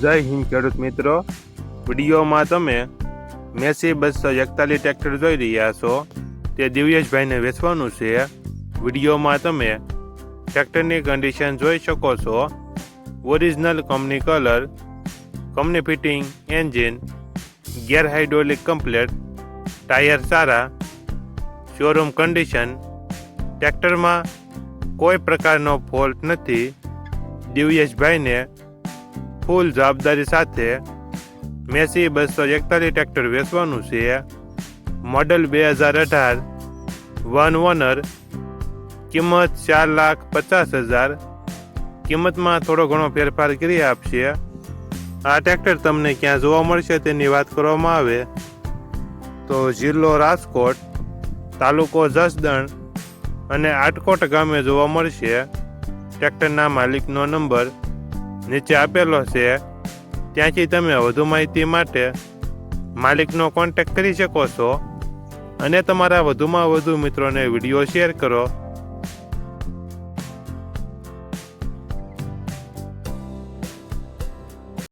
જય હિન્દ ખેડૂત મિત્રો, વિડીયોમાં તમે મેસી 241 ટ્રેક્ટર જોઈ રહ્યા છો. તે દિવ્યેશભાઈને વેચવાનું છે. વિડીયોમાં તમે ટ્રેક્ટરની કન્ડિશન જોઈ શકો છો. Original company colour, company fitting engine, gear hydraulic complete, tyre સારા, શોરૂમ કન્ડિશન. ટ્રેક્ટરમાં કોઈ પ્રકારનો ફોલ્ટ નથી. દિવ્યેશભાઈને ફૂલ જવાબદારી સાથે મેસી 241 ટ્રેક્ટર વેચવાનું છે. મોડલ 2018, વન ઓનર, કિંમત 4,50,000. કિંમતમાં થોડો ઘણો ફેરફાર કરી આપશે. આ ટ્રેક્ટર તમને ક્યાં જોવા મળશે તેની વાત કરવામાં આવે તો જિલ્લો રાજકોટ, તાલુકો જસદણ અને આટકોટ ગામે જોવા મળશે. ટ્રેક્ટરના માલિકનો નંબર નીચે આપેલો છે. ત્યાંથી તમે વધુ માહિતી માટે માલિકનો કોન્ટેક્ટ કરી શકો છો અને તમારા વધુમાં વધુ મિત્રોને વિડીયો શેર કરો.